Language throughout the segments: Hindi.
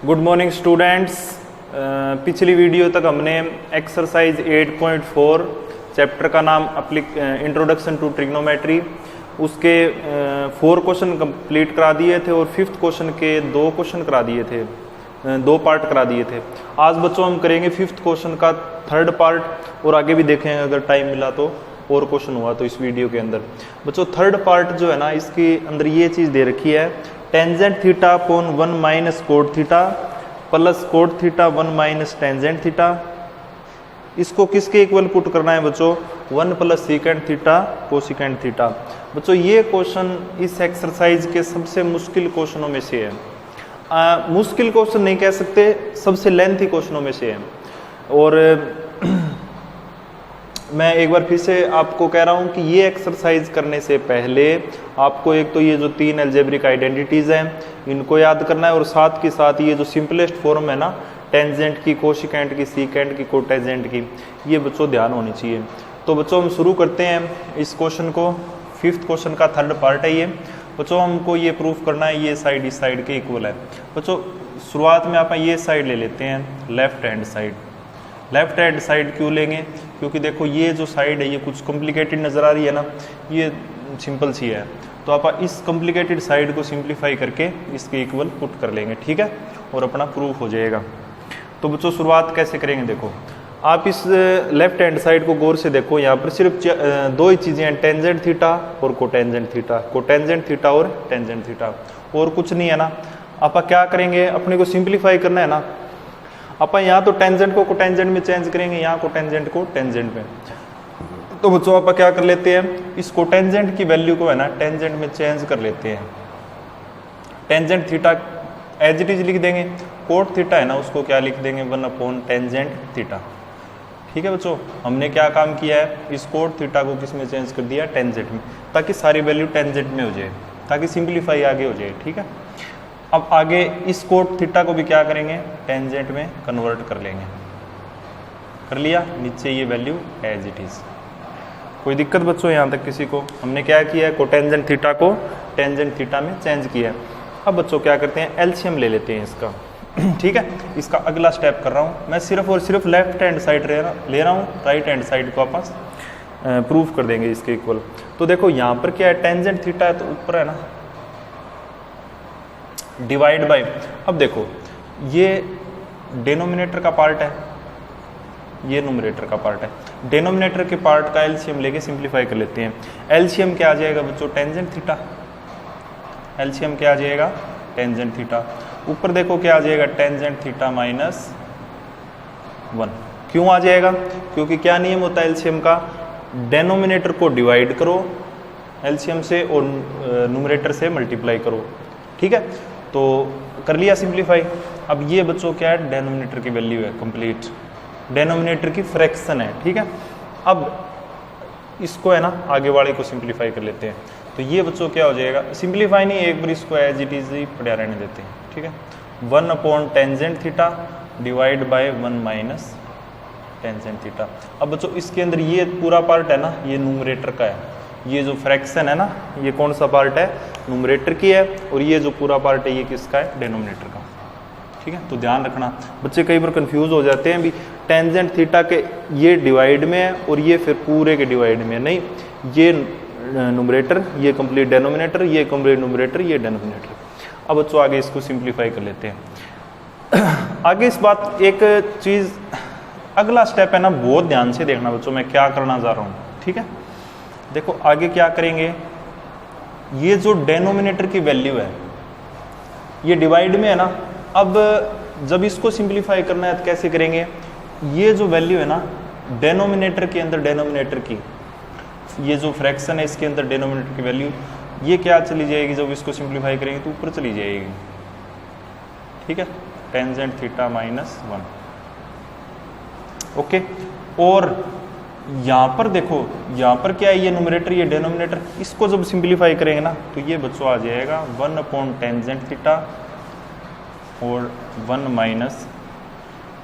Good morning students. पिछली वीडियो तक हमने एक्सरसाइज 8.4 चैप्टर का नाम इंट्रोडक्शन टू ट्रिग्नोमेट्री उसके 4 क्वेश्चन कंप्लीट करा दिए थे और 5th क्वेश्चन के 2 क्वेश्चन करा दिए थे, 2 पार्ट करा दिए थे। आज बच्चों हम करेंगे 5th क्वेश्चन का 3rd पार्ट और आगे भी देखेंगे अगर टाइम मिला तो और क्वेश्चन हुआ तो इस वीडियो के अंदर। बच्चों 3rd पार्ट जो है ना, इसके अंदर ये चीज़ दे रखी है, tangent theta upon 1 minus cot theta plus cot theta 1 minus tangent theta. इसको किसके इक्वल पुट करना है बच्चों? 1 plus secant theta cosecant theta. बच्चों ये क्वेश्चन इस एक्सरसाइज के सबसे मुश्किल क्वेश्चनों में से है। मुश्किल क्वेश्चन नहीं कह सकते, सबसे लेंथी क्वेश्चनों में से है। और मैं एक बार फिर से आपको कह रहा हूं कि ये एक्सरसाइज करने से पहले आपको एक तो ये जो 3 अलजेब्रिक आइडेंटिटीज हैं इनको याद करना है और साथ के साथ ये जो सिंपलेस्ट फॉर्म है ना, टेंजेंट की, कोसिकेंट की, सीकेंट की, कोटेंजेंट की, ये बच्चों ध्यान होनी चाहिए। तो बच्चों हम शुरू करते हैं इस क्वेश्चन को। 5th क्वेश्चन का 3rd पार्ट है ये। बच्चों हमको ये प्रूफ करना है ये साइड इस साइड के इक्वल है। बच्चों शुरुआत में आप ये साइड ले लेते हैं, left hand side. Left hand side क्यों लेंगे? क्योंकि देखो ये जो साइड है ये कुछ कॉम्प्लिकेटेड नज़र आ रही है ना, ये सिंपल सी है, तो आप इस कॉम्प्लिकेटेड साइड को सिंप्लीफाई करके इसके इक्वल पुट कर लेंगे, ठीक है, और अपना प्रूफ हो जाएगा। तो बच्चों शुरुआत कैसे करेंगे? देखो आप इस लेफ्ट हैंड साइड को गौर से देखो, यहाँ पर सिर्फ 2 ही चीज़ें हैं, टेंजेंट थीटा और कोटेंजेंट थीटा, कोटेंजेंट थीटा और टेंजेंट थीटा, और कुछ नहीं है ना। आप क्या करेंगे, अपने को सिंप्लीफाई करना है ना। अपन यहाँ तो टेंजेंट को कोटेंजेंट में चेंज करेंगे, यहाँ कोटेंजेंट को टेंजेंट में। तो बच्चों आप क्या कर लेते हैं, इस कोटेंजेंट की वैल्यू को है ना टेंजेंट में चेंज कर लेते हैं। Tangent theta as it is लिख देंगे, कोट थीटा है ना उसको क्या लिख देंगे, 1 अपॉन टेंजेंट थीटा। ठीक है बच्चों, हमने क्या काम किया है, इस कोट थीटा को किस में चेंज कर दिया, टेंजेंट में, ताकि सारी वैल्यू टेंजेंट में हो जाए, ताकि सिंप्लीफाई आगे हो जाए। ठीक है, अब आगे इस कोट थीटा को भी क्या करेंगे, टेंजेंट में कन्वर्ट कर लेंगे। कर लिया, नीचे ये वैल्यू एज इट इज। कोई दिक्कत बच्चों यहाँ तक किसी को? हमने क्या किया है, कोटेंजेंट थीटा को टेंजेंट थीटा में चेंज किया है। अब बच्चों क्या करते हैं, एलसीएम ले लेते हैं इसका। ठीक है, इसका अगला स्टेप कर रहा हूँ मैं, सिर्फ और सिर्फ लेफ्ट हैंड साइड ले रहा हूँ, राइट हैंड साइड को आप प्रूफ कर देंगे इसके इक्वल। तो देखो यहाँ पर क्या है, टेंजेंट थीटा है तो ऊपर है ना, डिवाइड बाय, अब देखो ये डिनोमिनेटर का पार्ट है, ये न्यूमरेटर का पार्ट है। डिनोमिनेटर के पार्ट का एलसीएम लेके सिंप्लीफाई कर लेते हैं। एलसीएम क्या आ जाएगा बच्चों, टेंजेंट थीटा। एलसीएम क्या आ जाएगा, टेंजेंट थीटा। ऊपर देखो क्या आ जाएगा, टेंजेंट थीटा माइनस 1। क्यों आ जाएगा? क्योंकि क्या नियम होता है एलसीएम का, डिनोमिनेटर को डिवाइड करो एलसीएम से और न्यूमरेटर से मल्टीप्लाई करो। ठीक है, तो कर लिया सिंप्लीफाई। अब ये बच्चों क्या है, डेनोमिनेटर की वैल्यू है, कंप्लीट डेनोमिनेटर की फ्रैक्शन है। ठीक है, अब इसको है ना आगे वाले को सिंप्लीफाई कर लेते हैं। तो ये बच्चों क्या हो जाएगा, सिंप्लीफाई नहीं, एक बार इसको एज इट इज ही पढ़ा रहने देते हैं। ठीक है, 1 upon tangent theta divide by 1 minus tangent theta. अब बच्चों इसके अंदर ये पूरा पार्ट है ना, ये न्यूमरेटर का है, ये जो फ्रैक्शन है ना, ये कौन सा पार्ट है, न्यूमरेटर की है, और ये जो पूरा पार्ट है ये किसका है, डिनोमिनेटर का। ठीक है, तो ध्यान रखना, बच्चे कई बार कंफ्यूज हो जाते हैं भी, टेंजेंट थीटा के ये डिवाइड में है और ये फिर पूरे के डिवाइड में, नहीं, ये न्यूमरेटर, ये कंप्लीट डिनोमिनेटर, ये कंप्लीट न्यूमरेटर, ये डिनोमिनेटर। अब बच्चों आगे इसको सिंप्लीफाई कर लेते हैं। आगे इस बात एक चीज़, अगला स्टेप है ना, बहुत ध्यान से देखना बच्चों मैं क्या करना चाह रहा हूँ। ठीक है, देखो आगे क्या करेंगे, ये जो डेनोमिनेटर की वैल्यू है ये डिवाइड में है ना, अब जब इसको सिंप्लीफाई करना है तो कैसे करेंगे, ये जो वैल्यू है ना डेनोमिनेटर के अंदर, डेनोमिनेटर की ये जो फ्रैक्शन है इसके अंदर डेनोमिनेटर की वैल्यू, ये क्या चली जाएगी, जब इसको सिंप्लीफाई करेंगे तो ऊपर चली जाएगी। ठीक है, टेंजेंट थीटा माइनस 1। ओके, और यहाँ पर देखो, यहाँ पर क्या है, ये न्यूमरेटर ये डिनोमिनेटर, इसको जब सिंप्लीफाई करेंगे ना तो ये बच्चों आ जाएगा 1 अपॉन टेंजेंट थीटा और 1 माइनस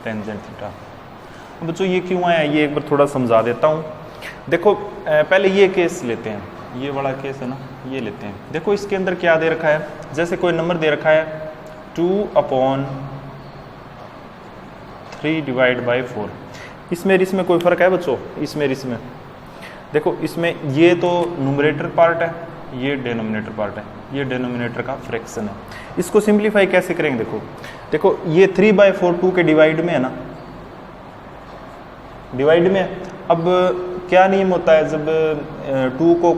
टेंजेंट थीटा। बच्चों ये क्यों आया, ये एक बार थोड़ा समझा देता हूँ। देखो पहले ये केस लेते हैं, ये वाला केस है ना, ये लेते हैं। देखो इसके अंदर क्या दे रखा है, जैसे कोई नंबर दे रखा है 2 अपॉन 3 डिवाइड बाई 4। इसमें इसमें कोई फ़र्क है बच्चों? इसमें इसमें देखो, इसमें ये तो न्यूमरेटर पार्ट है, ये डिनोमिनेटर पार्ट है, ये डिनोमिनेटर का फ्रैक्शन है। इसको सिंप्लीफाई कैसे करेंगे? देखो ये 3/4 2 के डिवाइड में है ना, डिवाइड में। अब क्या नियम होता है जब 2 को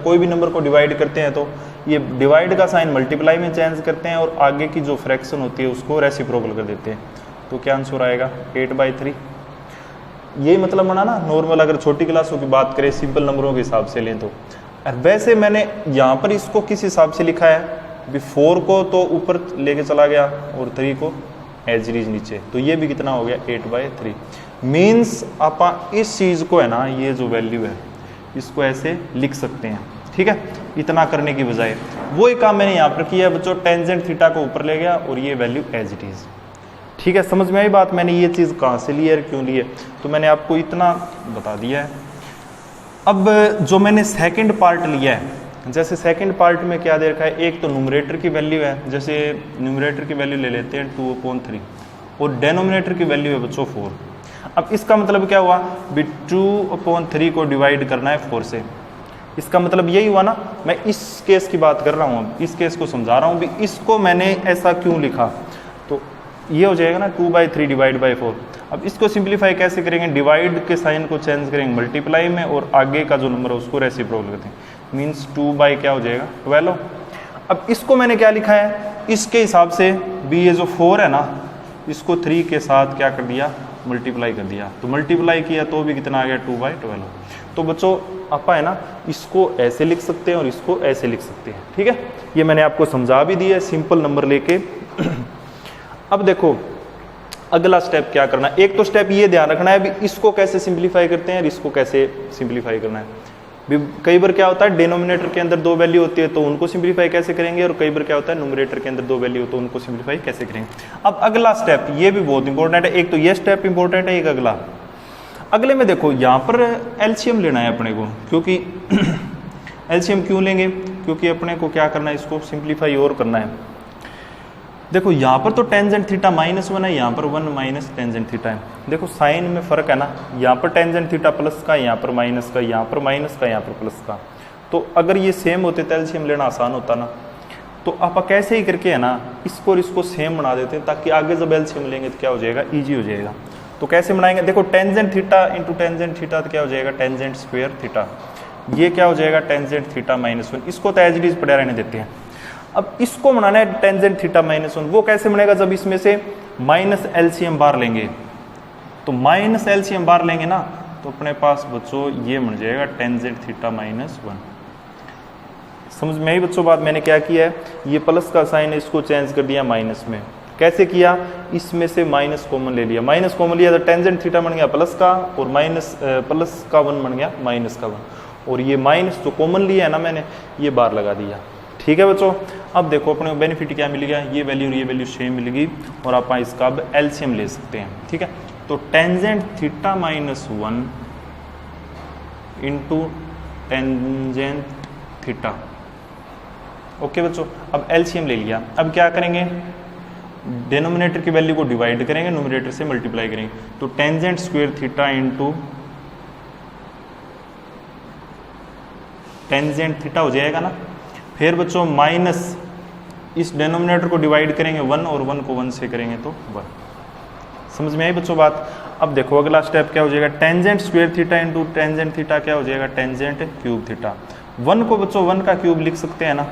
कोई भी नंबर को डिवाइड करते हैं तो ये डिवाइड का साइन मल्टीप्लाई में चेंज करते हैं और आगे की जो फ्रैक्शन होती है उसको रेसिप्रोकल कर देते हैं। तो क्या आंसर आएगा? 8/3। यही मतलब बना ना नॉर्मल, अगर छोटी क्लासों की बात करें सिंपल नंबरों के हिसाब से लें तो। वैसे मैंने यहाँ पर इसको किस हिसाब से लिखा है? 4 को तो ऊपर लेके चला गया और 3 को एज इट इज नीचे, तो ये भी कितना हो गया? 8/3। मीन्स आप इस चीज़ को है ना, ये जो वैल्यू है इसको ऐसे लिख सकते हैं, ठीक है, इतना करने की बजाय। वही काम मैंने यहाँ पर किया बच्चों, टेंजेंट थीटा को ऊपर ले गया और ये वैल्यू एज इट इज। ठीक है, समझ में आई बात? मैंने ये चीज़ कहाँ से ली है, क्यों ली है, तो मैंने आपको इतना बता दिया है। अब जो मैंने सेकंड पार्ट लिया है, जैसे सेकंड पार्ट में क्या दे रखा है? एक तो न्यूमरेटर की वैल्यू है, जैसे न्यूमरेटर की वैल्यू ले लेते हैं 2/3 और डेनोमिनेटर की वैल्यू है बच्चों 4। अब इसका मतलब क्या हुआ? 2/3 को डिवाइड करना है 4 से। इसका मतलब यही हुआ ना, मैं इस केस की बात कर रहा हूँ, इस केस को समझा रहा हूँ भी इसको मैंने ऐसा क्यों लिखा। तो ये हो जाएगा ना 2/3 डिवाइड बाई 4। अब इसको सिंप्लीफाई कैसे करेंगे? डिवाइड के साइन को चेंज करेंगे मल्टीप्लाई में और आगे का जो नंबर है उसको रेसिप्रोकल करते हैं, मीन्स 2 क्या हो जाएगा? 12। अब इसको मैंने क्या लिखा है? इसके हिसाब से भी ये जो 4 है ना, इसको 3 के साथ क्या कर दिया? मल्टीप्लाई कर दिया। तो मल्टीप्लाई किया तो भी कितना आ गया? 2/12। तो बच्चों आपा है ना, इसको ऐसे लिख सकते हैं और इसको ऐसे लिख सकते हैं, ठीक है। ये मैंने आपको समझा भी दिया है सिंपल नंबर लेके। अब देखो अगला स्टेप क्या करना है। एक तो स्टेप ये ध्यान रखना है भी इसको कैसे सिंप्लीफाई करते हैं और इसको कैसे सिंप्लीफाई करना है। भी कई बार क्या होता है डिनोमिनेटर के अंदर 2 वैल्यू होती है तो उनको सिंप्लीफाई कैसे करेंगे, और कई बार क्या होता है न्यूमरेटर के अंदर 2 वैल्यू तो उनको सिंप्लीफाई कैसे करेंगे। अब अगला स्टेप ये भी बहुत इंपॉर्टेंट है। एक तो ये स्टेप इंपॉर्टेंट है, एक अगला। अगले में देखो यहाँ पर एलसीएम लेना है अपने को, क्योंकि एलसीएम क्यों लेंगे? क्योंकि अपने को क्या करना है, इसको सिंप्लीफाई और करना है। देखो यहाँ पर तो टेंजेंट थीटा -1 है, यहाँ पर 1 माइनस टेंजेंट थीटा है। देखो साइन में फर्क है ना, यहाँ पर टेंजेंट थीटा प्लस का, यहाँ पर माइनस का, यहाँ पर माइनस का, यहाँ पर प्लस का। तो अगर ये सेम होते तो एलसीएम लेना आसान होता ना। तो आप कैसे ही करके है ना इसको और इसको सेम बना देते हैं, ताकि आगे जब एलसीएम लेंगे तो क्या हो जाएगा? ईजी हो जाएगा। तो कैसे बनाएंगे? देखो tangent theta into tangent theta तो क्या हो जाएगा? Tangent square theta. ये क्या हो जाएगा? Tangent theta -1। इसको तो एज इट इज पढ़े रहने देते हैं। अब इसको बनाना है टेंजेंट थीटा -1। वो कैसे बनेगा? जब इसमें से माइनस एलसीएम बार लेंगे, तो माइनस एलसीएम बार लेंगे ना, तो अपने पास बच्चों ये बन जाएगा टेंजेंट थीटा -1। समझ में आई बच्चों बात? मैंने क्या किया है, ये प्लस का साइन है इसको चेंज कर दिया माइनस में। कैसे किया? इसमें से माइनस कॉमन ले लिया, माइनस कॉमन लिया तो टेंजेंट थीटा बन गया प्लस का, और माइनस प्लस का 1 बन गया माइनस का 1, और ये माइनस जो कॉमन लिया है ना मैंने, ये बार लगा दिया। ठीक है बच्चों, अब देखो अपने को बेनिफिट क्या मिल गया, ये वैल्यू और ये वैल्यू सेम मिलेगी और आप इसका अब एलसीएम ले सकते हैं। ठीक है, तो tangent theta -1 into tangent theta. Okay बच्चों, अब एलसीएम ले लिया। अब क्या करेंगे? डिनोमिनेटर की वैल्यू को डिवाइड करेंगे, न्यूमरेटर से मल्टीप्लाई करेंगे। तो tangent square theta into tangent theta हो जाएगा ना। फिर बच्चों माइनस इस डिनोमिनेटर को डिवाइड करेंगे 1 और 1 को 1 से करेंगे तो 1। समझ में आई बच्चों बात? अब देखो अगला स्टेप क्या हो जाएगा? Tangent square theta into tangent theta क्या हो जाएगा? Tangent cube theta. 1 को बच्चों 1 का क्यूब लिख सकते हैं ना,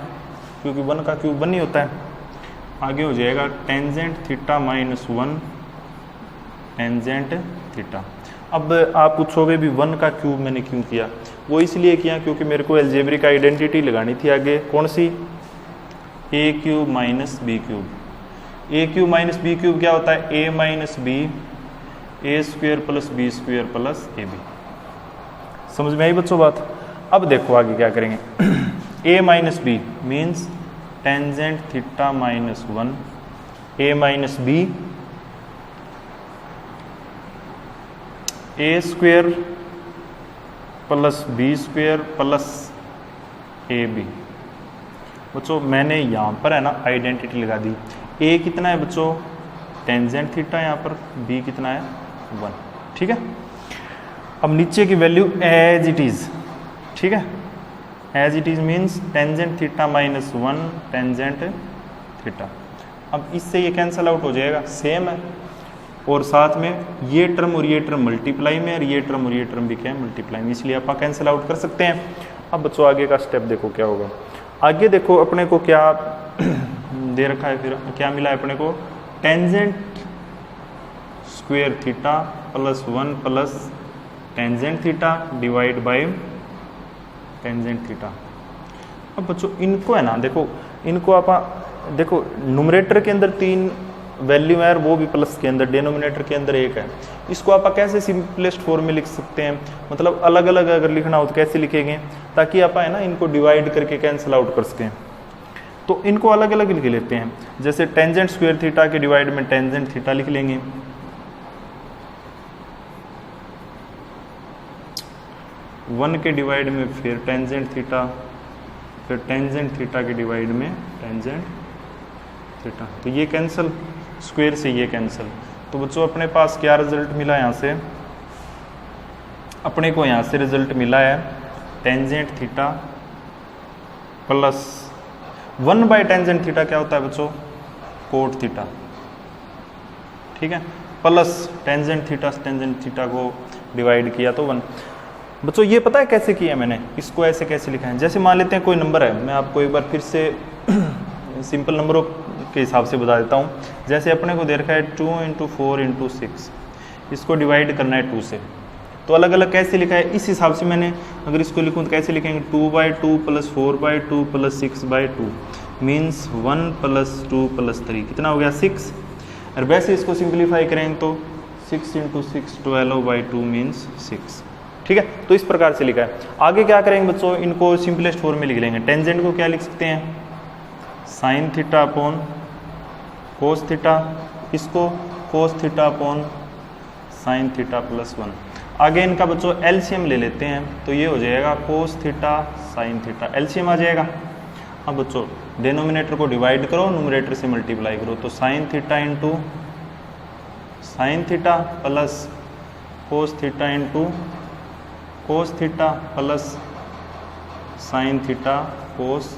क्योंकि 1 का क्यूब 1 ही होता है। आगे हो जाएगा टेंजेंट थीटा -1 टेंजेंट थीटा। अब आप पूछोगे भी 1 का क्यूब मैंने क्यों किया? वो इसलिए किया क्योंकि मेरे को अलजेब्रिक आइडेंटिटी लगानी थी आगे। कौन सी? a cube minus B cube. a cube minus B cube क्या होता है? a minus B A square plus B square plus A B. समझ में आई बच्चों बात? अब देखो आगे क्या करेंगे। a minus B means tangent theta -1 a minus B A square plus B square plus A B. बच्चों मैंने यहाँ पर है ना आइडेंटिटी लगा दी। a कितना है बच्चों? टेंजेंट थीटा, यहाँ पर b कितना है 1, ठीक है। अब नीचे की वैल्यू एज इट इज, ठीक है, as it is means tangent theta minus 1 tangent theta. अब इससे ये कैंसिल आउट हो जाएगा, सेम है, और साथ में ये टर्म और ये टर्म मल्टीप्लाई में, और ये टर्म और ये टर्म भी क्या है मल्टीप्लाई में, इसलिए आप कैंसिल आउट कर सकते हैं। अब बच्चों आगे का स्टेप देखो क्या होगा। आगे देखो अपने को क्या दे रखा है, फिर क्या मिला है अपने को, tangent square theta plus 1 plus tangent theta divide by tangent theta. अब बच्चों इनको है ना, देखो इनको आप देखो, न्यूमरेटर के अंदर 3 वैल्यू है और वो भी प्लस के अंदर, डिनोमिनेटर के अंदर 1 है। इसको आप कैसे सिंपलेस्ट फॉर्म में लिख सकते हैं, मतलब अलग अलग अगर लिखना हो तो कैसे लिखेंगे, ताकि आप है ना इनको डिवाइड करके कैंसिल आउट कर सकें। तो इनको अलग अलग लिख लेते हैं, जैसे टेंजेंट स्क्वायर थीटा के डिवाइड में टेंजेंट थीटा लिख लेंगे, वन के डिवाइड में फिर टेंजेंट थीटा, फिर टेंजेंट थीटा के डिवाइड में टेंजेंट थीटा। तो ये कैंसिल, स्क्वायर से ये कैंसिल। तो बच्चों अपने पास क्या रिजल्ट मिला, यहाँ से अपने को यहाँ से रिजल्ट मिला है tangent theta plus 1 bye tangent theta क्या होता है बच्चों, कोट थीटा, ठीक है, प्लस टेंजेंट थीटा को डिवाइड किया तो 1। बच्चों ये पता है कैसे किया मैंने, इसको ऐसे कैसे लिखा है, जैसे मान लेते हैं कोई नंबर है, मैं आपको एक बार फिर से सिंपल नंबरों के हिसाब से बता देता हूँ। जैसे अपने को दे रखा है 2 × 4 × 6, इसको डिवाइड करना है 2 से, तो अलग अलग कैसे लिखा है इस हिसाब से मैंने अगर इसको लिखूँ तो कैसे लिखेंगे, 2/2 + 4/2 + 6/2 मीन्स 1 + 2 + 3 कितना हो गया 6। और वैसे इसको सिंप्लीफाई करेंगे तो 6 × 6 12/2 मीन्स 6, ठीक है। तो इस प्रकार से लिखा है। आगे क्या करेंगे बच्चों, इनको सिंपलेस्ट फॉर्म में लिख लेंगे। टेंजेंट को क्या लिख सकते हैं, sine theta upon cos theta, इसको cos theta upon sine theta plus 1। आगे इनका बच्चों एलसीएम ले लेते हैं, तो ये हो जाएगा cos theta sine theta, LCM आ जाएगा। अब बच्चों डिनोमिनेटर को डिवाइड करो, न्यूमरेटर से मल्टीप्लाई करो, तो sine theta into sine theta plus cos theta into cos theta plus sine theta cos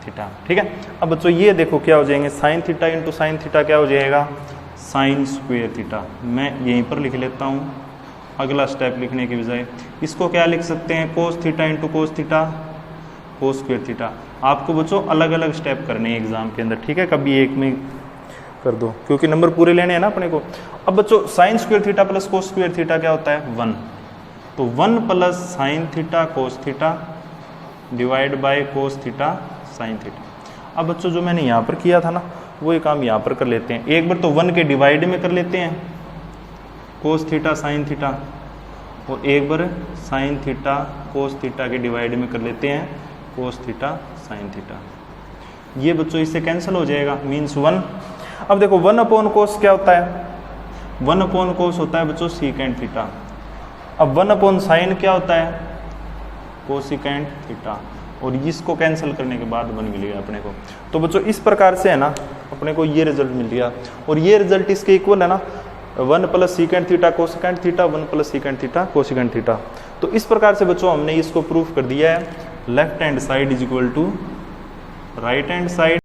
theta, ठीक है। अब बच्चों ये देखो क्या हो जाएंगे, sine theta into sine theta क्या हो जाएगा, साइन स्क्वायर थीटा। मैं यहीं पर लिख लेता हूँ, अगला स्टेप लिखने के बजाय इसको क्या लिख सकते हैं, cos theta into cos theta cos square theta. आपको बच्चों अलग अलग स्टेप करने हैं एग्जाम के अंदर, ठीक है, कभी एक में कर दो क्योंकि नंबर पूरे लेने हैं ना अपने को। अब बच्चों sine square theta plus cos square theta क्या होता है 1, तो 1 plus sine theta cos theta divide by cos theta sine theta. अब बच्चों जो मैंने यहाँ पर किया था ना वो ये काम यहाँ पर कर लेते हैं। एक बार तो 1 के डिवाइड में कर लेते हैं कोस थीटा साइन थीटा, और एक बार साइन थीटा कोस थीटा के डिवाइड में कर लेते हैं कोस थीटा साइन थीटा। ये बच्चों इससे कैंसिल हो जाएगा मीन्स 1। अब देखो 1/कोस क्या होता है, 1/कोस होता है बच्चों सीकेंट थीटा। अब 1/साइन क्या होता है, कोसिकेंट थीटा, और इसको कैंसिल करने के बाद 1 मिलेगा अपने को। तो बच्चों इस प्रकार से है ना अपने को ये रिजल्ट मिल गया, और ये रिजल्ट इसके इक्वल है ना 1 + secant theta cosecant theta 1 + secant theta cosecant theta. तो इस प्रकार से बच्चों हमने इसको प्रूफ कर दिया है, left hand side is equal to right hand side